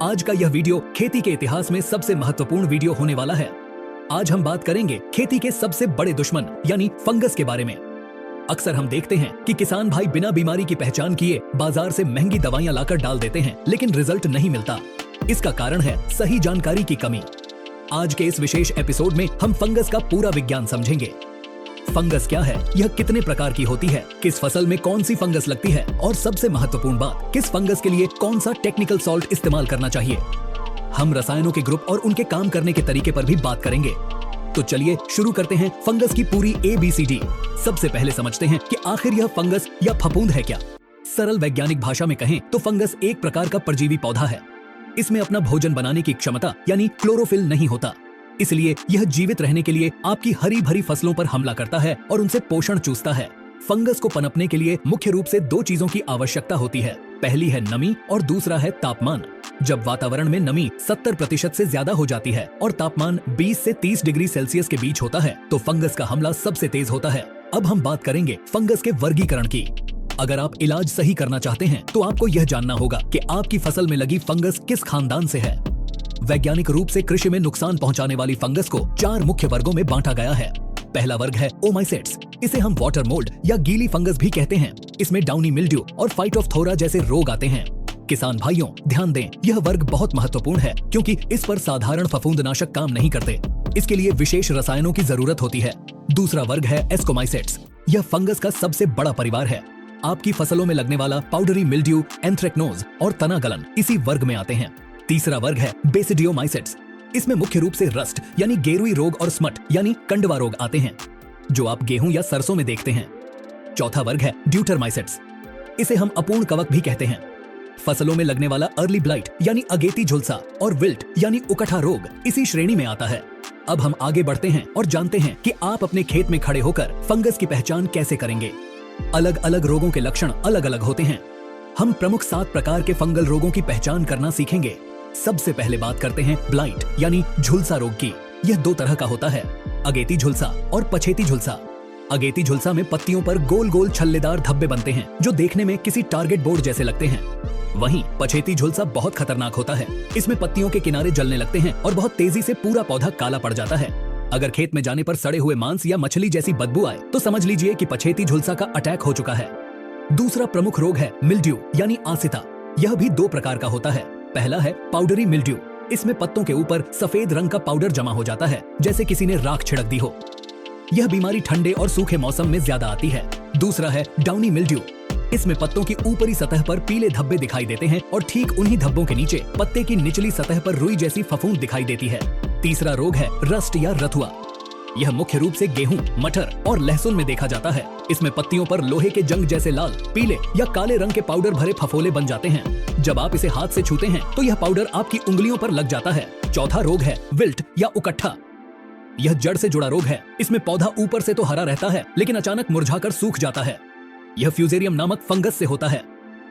आज का यह वीडियो खेती के इतिहास में सबसे महत्वपूर्ण वीडियो होने वाला है। आज हम बात करेंगे खेती के सबसे बड़े दुश्मन यानी फंगस के बारे में। अक्सर हम देखते हैं कि किसान भाई बिना बीमारी की पहचान किए बाजार से महंगी दवाइयां लाकर डाल देते हैं, लेकिन रिजल्ट नहीं मिलता। इसका कारण है सही जानकारी की कमी। आज के इस विशेष एपिसोड में हम फंगस का पूरा विज्ञान समझेंगे। फंगस क्या है, यह कितने प्रकार की होती है, किस फसल में कौन सी फंगस लगती है और सबसे महत्वपूर्ण बात, किस फंगस के लिए कौन सा टेक्निकल सॉल्ट इस्तेमाल करना चाहिए। हम रसायनों के ग्रुप और उनके काम करने के तरीके पर भी बात करेंगे। तो चलिए शुरू करते हैं फंगस की पूरी ABCD। सबसे पहले समझते हैं कि आखिर यह फंगस या फफूंद है क्या। सरल वैज्ञानिक भाषा में कहें तो फंगस एक प्रकार का परजीवी पौधा है। इसमें अपना भोजन बनाने की क्षमता यानी क्लोरोफिल नहीं होता, इसलिए यह जीवित रहने के लिए आपकी हरी भरी फसलों पर हमला करता है और उनसे पोषण चूसता है। फंगस को पनपने के लिए मुख्य रूप से दो चीजों की आवश्यकता होती है। पहली है नमी और दूसरा है तापमान। जब वातावरण में नमी 70% से ज्यादा हो जाती है और तापमान 20 से 30 डिग्री सेल्सियस के बीच होता है तो फंगस का हमला सबसे तेज होता है। अब हम बात करेंगे फंगस के वर्गीकरण की। अगर आप इलाज सही करना चाहते हैं तो आपको यह जानना होगा कि आपकी फसल में लगी फंगस किस खानदान से है। वैज्ञानिक रूप से कृषि में नुकसान पहुंचाने वाली फंगस को 4 मुख्य वर्गों में बांटा गया है। पहला वर्ग है ओमाइसेट्स। इसे हम वाटर मोल्ड या गीली फंगस भी कहते हैं। इसमें डाउनी मिल्ड्यू और फाइटोफ्थोरा जैसे रोग आते हैं। किसान भाइयों ध्यान दें, यह वर्ग बहुत महत्वपूर्ण है क्योंकि इस पर साधारण फफूंदनाशक काम नहीं करते। इसके लिए विशेष रसायनों की जरूरत होती है। दूसरा वर्ग है एस्कोमाइसेट्स। यह फंगस का सबसे बड़ा परिवार है। आपकी फसलों में लगने वाला पाउडरी मिल्ड्यू, एंथ्रेक्नोज और तना गलन इसी वर्ग में आते हैं। तीसरा वर्ग है बेसिडियोमाइसेट्स। इसमें मुख्य रूप से रस्ट यानी गेरुई रोग और स्मट यानी कंडवा रोग आते हैं, जो आप गेहूं या सरसों में देखते हैं। चौथा वर्ग है ड्यूटरमाइसेट्स। इसे हम अपूर्ण कवक भी कहते हैं। फसलों में लगने वाला अर्ली ब्लाइट यानी अगेती झुलसा और विल्ट यानी उकठा रोग इसी श्रेणी में आता है। अब हम आगे बढ़ते हैं और जानते हैं कि आप अपने खेत में खड़े होकर फंगस की पहचान कैसे करेंगे। अलग अलग रोगों के लक्षण अलग अलग होते हैं। हम प्रमुख 7 प्रकार के फंगल रोगों की पहचान करना सीखेंगे। सबसे पहले बात करते हैं ब्लाइट यानी झुलसा रोग की। यह 2 तरह का होता है, अगेती झुलसा और पछेती झुलसा। अगेती झुलसा में पत्तियों पर गोल गोल छल्लेदार धब्बे बनते हैं जो देखने में किसी टारगेट बोर्ड जैसे लगते हैं। वहीं पछेती झुलसा बहुत खतरनाक होता है। इसमें पत्तियों के किनारे जलने लगते हैं और बहुत तेजी से पूरा पौधा काला पड़ जाता है। अगर खेत में जाने पर सड़े हुए मांस या मछली जैसी बदबू आए तो समझ लीजिए कि पछेती झुलसा का अटैक हो चुका है। दूसरा प्रमुख रोग है मिल्ड्यू यानी आसिता। यह भी 2 प्रकार का होता है। पहला है पाउडरी मिल्ड्यू। इसमें पत्तों के ऊपर सफेद रंग का पाउडर जमा हो जाता है, जैसे किसी ने राख छिड़क दी हो। यह बीमारी ठंडे और सूखे मौसम में ज्यादा आती है। दूसरा है डाउनी मिल्ड्यू। इसमें पत्तों की ऊपरी सतह पर पीले धब्बे दिखाई देते हैं और ठीक उन्हीं धब्बों के नीचे पत्ते की निचली सतह पर रुई जैसी फफूंद दिखाई देती है। तीसरा रोग है रस्ट या रथुआ। यह मुख्य रूप से गेहूं, मटर और लहसुन में देखा जाता है। इसमें पत्तियों पर लोहे के जंग जैसे लाल, पीले या काले रंग के पाउडर भरे फफोले बन जाते हैं। जब आप इसे हाथ से छूते हैं तो यह पाउडर आपकी उंगलियों पर लग जाता है। चौथा रोग है विल्ट या उकट्ठा। यह जड़ से जुड़ा रोग है। इसमें पौधा ऊपर से तो हरा रहता है लेकिन अचानक मुरझाकर सूख जाता है। यह फ्यूजेरियम नामक फंगस से होता है।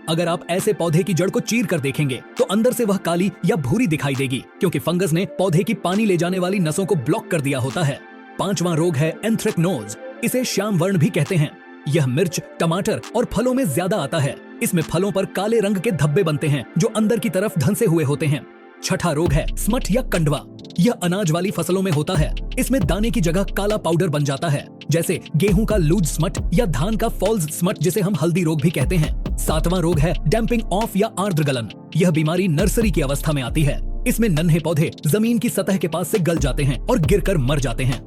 अगर आप ऐसे पौधे की जड़ को चीर कर देखेंगे तो अंदर से वह काली या भूरी दिखाई देगी, क्योंकि फंगस ने पौधे की पानी ले जाने वाली नसों को ब्लॉक कर दिया होता है। 5वां रोग है एंथ्रेक्नोज। इसे श्याम वर्ण भी कहते हैं। यह मिर्च, टमाटर और फलों में ज्यादा आता है। इसमें फलों पर काले रंग के धब्बे बनते हैं जो अंदर की तरफ धंसे हुए होते हैं। 6ठा रोग है स्मट या कंडवा। यह अनाज वाली फसलों में होता है। इसमें दाने की जगह काला पाउडर बन जाता है, जैसे गेहूं का लूज स्मट या धान का फॉल्स स्मट, जिसे हम हल्दी रोग भी कहते हैं। 7वां रोग है डैम्पिंग ऑफ या आर्द्र गलन। यह बीमारी नर्सरी की अवस्था में आती है। इसमें नन्हे पौधे जमीन की सतह के पास से गल जाते हैं और गिरकर मर जाते हैं।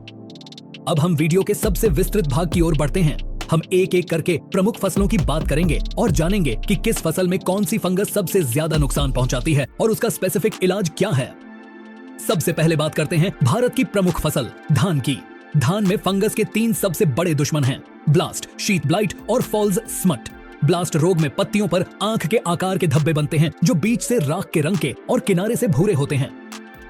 अब हम वीडियो के सबसे विस्तृत भाग की ओर बढ़ते हैं। हम एक एक करके प्रमुख फसलों की बात करेंगे और जानेंगे कि किस फसल में कौन सी फंगस सबसे ज्यादा नुकसान पहुंचाती है और उसका स्पेसिफिक इलाज क्या है। सबसे पहले बात करते हैं भारत की प्रमुख फसल धान की। धान में फंगस के 3 सबसे बड़े दुश्मन हैं, ब्लास्ट, शीट ब्लाइट और फॉल्स स्मट। ब्लास्ट रोग में पत्तियों पर आंख के आकार के धब्बे बनते हैं जो बीच से राख के रंग के और किनारे से भूरे होते हैं।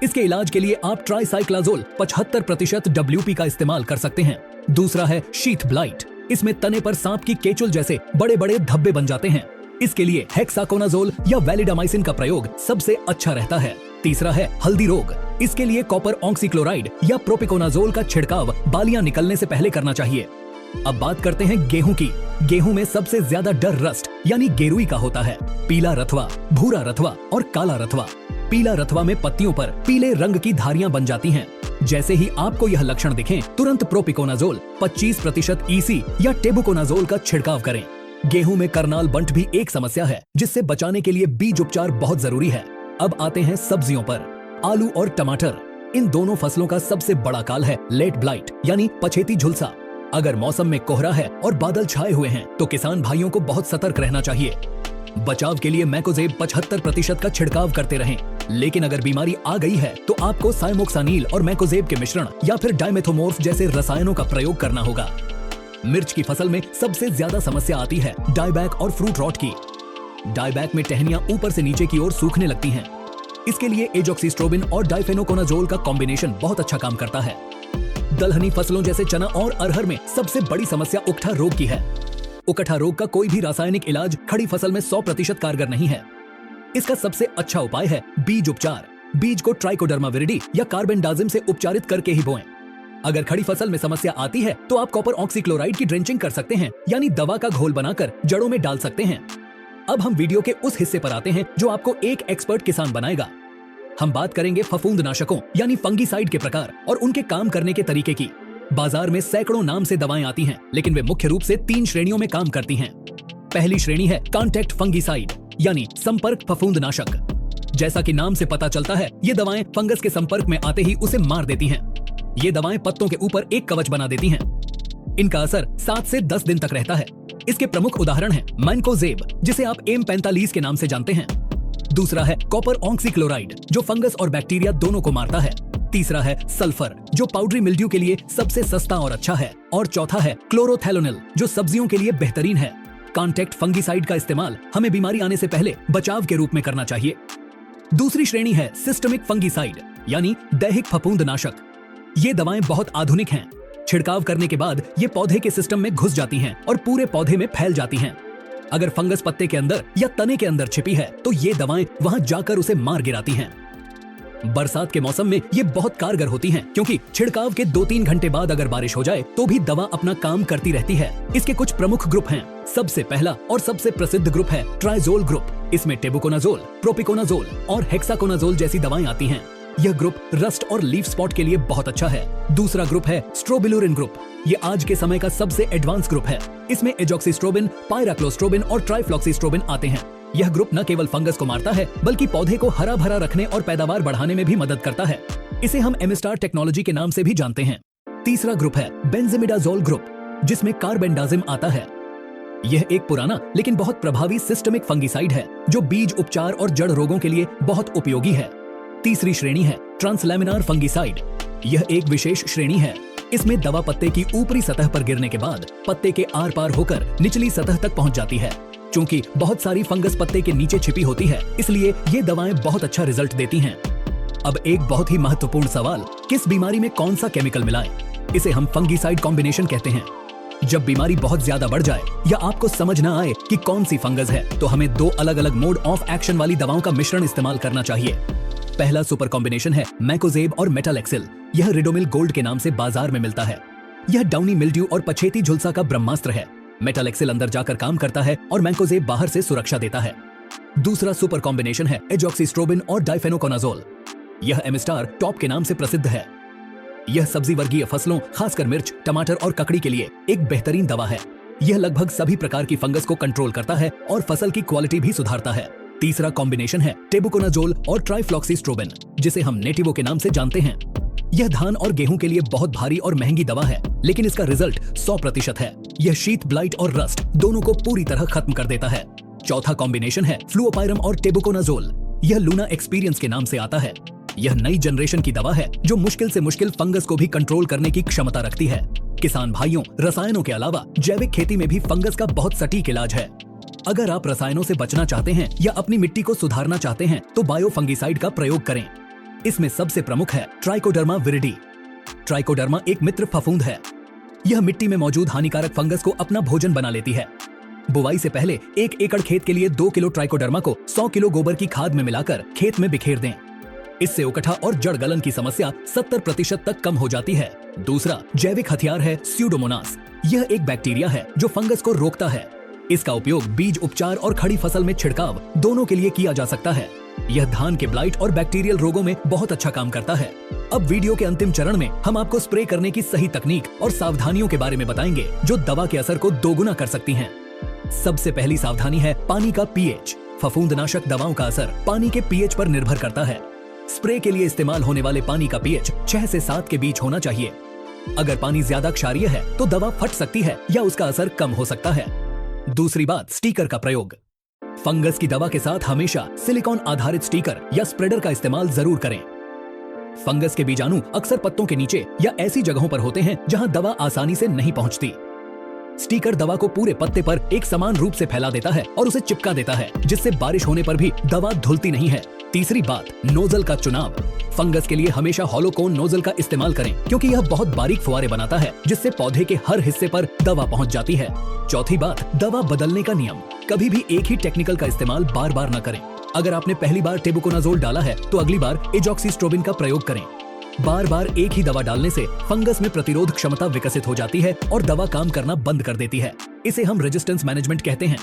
इसके इलाज के लिए आप ट्राइसाइक्लाजोल 75% WP का इस्तेमाल कर सकते हैं। दूसरा है शीट ब्लाइट। इसमें तने पर सांप की केचुल जैसे बड़े बड़े धब्बे बन जाते हैं। इसके लिए हेक्साकोनाजोल या वैलिडामाइसिन का प्रयोग सबसे अच्छा रहता है। तीसरा है हल्दी रोग। इसके लिए कॉपर ऑक्सीक्लोराइड या प्रोपिकोनाजोल का छिड़काव बालियां निकलने से पहले करना चाहिए। अब बात करते हैं गेहूं की। गेहूं में सबसे ज्यादा डर रस्ट यानी गेरुई का होता है। पीला रथवा, भूरा रथवा और काला रथवा। पीला रथवा में पत्तियों पर पीले रंग की धारियां बन जाती हैं। जैसे ही आपको यह लक्षण दिखें, तुरंत प्रोपिकोनाजोल 25% EC या टेबुकोनाजोल का छिड़काव करें। गेहूं में करनाल बंट भी एक समस्या है, जिससे बचाने के लिए बीज उपचार बहुत जरूरी है। अब आते हैं सब्जियों पर। आलू और टमाटर, इन दोनों फसलों का सबसे बड़ा काल है लेट ब्लाइट यानी पछेती झुलसा। अगर मौसम में कोहरा है और बादल छाए हुए हैं तो किसान भाइयों को बहुत सतर्क रहना चाहिए। बचाव के लिए मैकोजेब 75% का छिड़काव करते रहें। लेकिन अगर बीमारी आ गई है तो आपको साइमोक्सानिल और मैकोजेब के मिश्रण या फिर डाइमेथोमोर्फ जैसे रसायनों का प्रयोग करना होगा। मिर्च की फसल में सबसे ज्यादा समस्या आती है डाइबैक और फ्रूट रॉट की। डाइबैक में टहनियां ऊपर से नीचे की ओर सूखने लगती हैं। इसके लिए एजोक्सिस्ट्रोबिन और डाइफेनोकोनाजोल का कॉम्बिनेशन बहुत अच्छा काम करता है। दलहनी फसलों जैसे चना और अरहर में सबसे बड़ी समस्या उकठा रोग की है। उकठा रोग का कोई भी रासायनिक इलाज खड़ी फसल में 100% कारगर नहीं है। इसका सबसे अच्छा उपाय है बीज उपचार। बीज को ट्राइकोडर्मा विरिडी या कार्बेंडाजिम से उपचारित करके ही बोएं। अगर खड़ी फसल में समस्या आती है तो आप कॉपर ऑक्सीक्लोराइड की ड्रेंचिंग कर सकते हैं, यानी दवा का घोल बनाकर जड़ों में डाल सकते हैं। अब हम वीडियो के उस हिस्से पर आते हैं जो आपको एक एक्सपर्ट किसान बनाएगा। हम बात करेंगे फफूंदनाशकों यानी फंगीसाइड के प्रकार और उनके काम करने के तरीके की। बाजार में सैकड़ों नाम से दवाएं आती हैं, लेकिन वे मुख्य रूप से 3 श्रेणियों में काम करती हैं। पहली श्रेणी है कॉन्टैक्ट फंगीसाइड यानी संपर्क फफूंदनाशक। जैसा कि नाम से पता चलता है, ये दवाएं फंगस के संपर्क में आते ही उसे मार देती हैं। ये दवाएं पत्तों के ऊपर एक कवच बना देती हैं। इनका असर 7 से 10 दिन तक रहता है। इसके प्रमुख उदाहरण हैं मैनकोजेब, जिसे आप M45 के नाम से जानते हैं। दूसरा है कॉपर ऑक्सीक्लोराइड, जो फंगस और बैक्टीरिया दोनों को मारता है। तीसरा है सल्फर, जो पाउडरी मिल्ड्यू के लिए सबसे सस्ता और अच्छा है। और चौथा है क्लोरोथैलोनिल, जो सब्जियों के लिए बेहतरीन है। कॉन्टैक्ट फंगीसाइड का इस्तेमाल हमें बीमारी आने से पहले बचाव के रूप में करना चाहिए। दूसरी श्रेणी है सिस्टमिक फंगीसाइड यानी दैहिक फफूंदनाशक। ये दवाएं बहुत आधुनिक हैं। छिड़काव करने के बाद ये पौधे के सिस्टम में घुस जाती हैं और पूरे पौधे में फैल जाती हैं। अगर फंगस पत्ते के अंदर या तने के अंदर छिपी है तो ये दवाएं वहां जाकर उसे मार गिराती हैं। बरसात के मौसम में ये बहुत कारगर होती हैं, क्योंकि छिड़काव के 2-3 घंटे बाद अगर बारिश हो जाए तो भी दवा अपना काम करती रहती है। इसके कुछ प्रमुख ग्रुप हैं। सबसे पहला और सबसे प्रसिद्ध ग्रुप है ट्राइजोल ग्रुप। इसमें टेबुकोनाजोल, प्रोपिकोनाजोल और हेक्साकोनाजोल जैसी दवाएं आती हैं। यह ग्रुप रस्ट और लीफ स्पॉट के लिए बहुत अच्छा है। दूसरा ग्रुप है स्ट्रोबिलुरिन ग्रुप। ये आज के समय का सबसे एडवांस ग्रुप है। इसमें एजोक्सिस्ट्रोबिन, पायराक्लोस्ट्रोबिन और ट्राइफ्लॉक्सीस्ट्रोबिन आते हैं। यह ग्रुप न केवल फंगस को मारता है, बल्कि पौधे को हरा भरा रखने और पैदावार बढ़ाने में भी मदद करता है। इसे हम एमिस्टार टेक्नोलॉजी के नाम से भी जानते हैं। तीसरा ग्रुप है बेंजिमिडाजोल ग्रुप, जिसमें कार्बेंडाजिम आता है। यह एक पुराना लेकिन बहुत प्रभावी सिस्टमिक फंगीसाइड है, जो बीज उपचार और जड़ रोगों के लिए बहुत उपयोगी है। तीसरी श्रेणी है ट्रांसलैमिनार फंगीसाइड। यह एक विशेष श्रेणी है। इसमें दवा पत्ते की ऊपरी सतह पर गिरने के बाद पत्ते के आर पार होकर निचली सतह तक पहुंच जाती है। चूंकि बहुत सारी फंगस पत्ते के नीचे छिपी होती है, इसलिए ये दवाएं बहुत अच्छा रिजल्ट देती हैं। अब एक बहुत ही महत्वपूर्ण सवाल, किस बीमारी में कौन सा केमिकल मिलाएं? इसे हम फंगीसाइड कॉम्बिनेशन कहते हैं। जब बीमारी बहुत ज्यादा बढ़ जाए या आपको समझ ना आए कि कौन सी फंगस है, तो हमें 2 अलग-अलग मोड ऑफ एक्शन वाली दवाओं का मिश्रण इस्तेमाल करना चाहिए। पहला सुपर कॉम्बिनेशन है मैकोजेब और मेटालेक्सिल। यह रिडोमिल गोल्ड के नाम से बाजार में मिलता है। यह डाउनी मिल्ड्यू और पछेती झुलसा का ब्रह्मास्त्र है। मेटालेक्सिल अंदर जाकर काम करता है और मैकोजेब बाहर से सुरक्षा देता है। दूसरा सुपर कॉम्बिनेशन है एजोक्सिस्ट्रोबिन और डाइफेनोकोनाजोल। यह एमिस्टार टॉप के नाम से प्रसिद्ध है। यह सब्जी वर्गीय फसलों, खासकर मिर्च, टमाटर और ककड़ी के लिए एक बेहतरीन दवा है। यह लगभग सभी प्रकार की फंगस को कंट्रोल करता है और फसल की क्वालिटी भी सुधारता है। तीसरा कॉम्बिनेशन है टेबुकोनाजोल और ट्राइफ्लॉक्सीस्ट्रोबिन, जिसे हम नेटिवो के नाम से जानते हैं। यह धान और गेहूं के लिए बहुत भारी और महंगी दवा है, लेकिन इसका रिजल्ट 100% है। यह शीत ब्लाइट और रस्ट दोनों को पूरी तरह खत्म कर देता है। चौथा कॉम्बिनेशन है फ्लुओपाइरम और टेबुकोनाजोल। यह लूना एक्सपीरियंस के नाम से आता है। यह नई जनरेशन की दवा है जो मुश्किल से मुश्किल फंगस को भी कंट्रोल करने की क्षमता रखती है। किसान भाइयों, रसायनों के अलावा जैविक खेती में भी फंगस का बहुत सटीक इलाज है। अगर आप रसायनों से बचना चाहते हैं या अपनी मिट्टी को सुधारना चाहते हैं तो बायो फंगीसाइड का प्रयोग करें। इसमें सबसे प्रमुख है ट्राइकोडर्मा विरिडी। ट्राइकोडर्मा एक मित्र फफूंद है। यह मिट्टी में मौजूद हानिकारक फंगस को अपना भोजन बना लेती है। बुवाई से पहले 1 एकड़ खेत के लिए 2 किलो ट्राइकोडर्मा को 100 किलो गोबर की खाद में मिलाकर खेत में बिखेर दें। इससे उकठा और जड़ गलन की समस्या 70% तक कम हो जाती है। दूसरा जैविक हथियार है स्यूडोमोनास। यह एक बैक्टीरिया है जो फंगस को रोकता है। इसका उपयोग बीज उपचार और खड़ी फसल में छिड़काव दोनों के लिए किया जा सकता है। यह धान के ब्लाइट और बैक्टीरियल रोगों में बहुत अच्छा काम करता है। अब वीडियो के अंतिम चरण में हम आपको स्प्रे करने की सही तकनीक और सावधानियों के बारे में बताएंगे जो दवा के असर को दोगुना कर सकती हैं। सबसे पहली सावधानी है पानी का पीएच। फफूंदनाशक दवाओं का असर पानी के पीएच पर निर्भर करता है। स्प्रे के लिए इस्तेमाल होने वाले पानी का पीएच 6 से 7 के बीच होना चाहिए। अगर पानी ज्यादा क्षारीय है तो दवा फट सकती है या उसका असर कम हो सकता है। दूसरी बात, स्टिकर का प्रयोग। फंगस की दवा के साथ हमेशा सिलिकॉन आधारित स्टिकर या स्प्रेडर का इस्तेमाल जरूर करें। फंगस के बीजाणु अक्सर पत्तों के नीचे या ऐसी जगहों पर होते हैं जहां दवा आसानी से नहीं पहुंचती। स्टिकर दवा को पूरे पत्ते पर एक समान रूप से फैला देता है और उसे चिपका देता है, जिससे बारिश होने पर भी दवा धुलती नहीं है। तीसरी बात, नोजल का चुनाव। फंगस के लिए हमेशा हॉलो कोन नोजल का इस्तेमाल करें क्योंकि यह बहुत बारीक फुहारे बनाता है जिससे पौधे के हर हिस्से पर दवा पहुंच जाती है। चौथी बात, दवा बदलने का नियम। कभी भी एक ही टेक्निकल का इस्तेमाल बार बार न करें। अगर आपने पहली बार टेबुकोनाजोल डाला है तो अगली बार एजॉक्सिस्ट्रोबिन का प्रयोग करें। बार बार एक ही दवा डालने से फंगस में प्रतिरोध क्षमता विकसित हो जाती है और दवा काम करना बंद कर देती है। इसे हम रेजिस्टेंस मैनेजमेंट कहते हैं।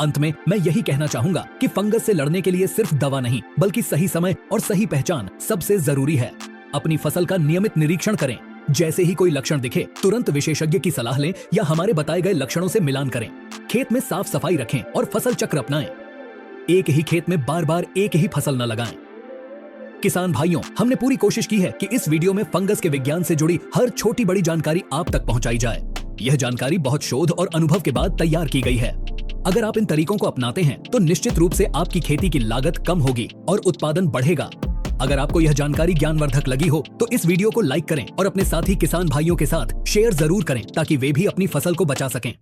अंत में मैं यही कहना चाहूंगा कि फंगस से लड़ने के लिए सिर्फ दवा नहीं बल्कि सही समय और सही पहचान सबसे जरूरी है। अपनी फसल का नियमित निरीक्षण करें। जैसे ही कोई लक्षण दिखे तुरंत विशेषज्ञ की सलाह लें या हमारे बताए गए लक्षणों से मिलान करें। खेत में साफ सफाई रखें और फसल चक्र अपनाएं। एक ही खेत में बार बार एक ही फसल न लगाएं। किसान भाइयों, हमने पूरी कोशिश की है कि इस वीडियो में फंगस के विज्ञान से जुड़ी हर छोटी बड़ी जानकारी आप तक पहुंचाई जाए। यह जानकारी बहुत शोध और अनुभव के बाद तैयार की गई है। अगर आप इन तरीकों को अपनाते हैं तो निश्चित रूप से आपकी खेती की लागत कम होगी और उत्पादन बढ़ेगा। अगर आपको यह जानकारी ज्ञानवर्धक लगी हो तो इस वीडियो को लाइक करें और अपने साथी किसान भाइयों के साथ शेयर जरूर करें ताकि वे भी अपनी फसल को बचा सकें।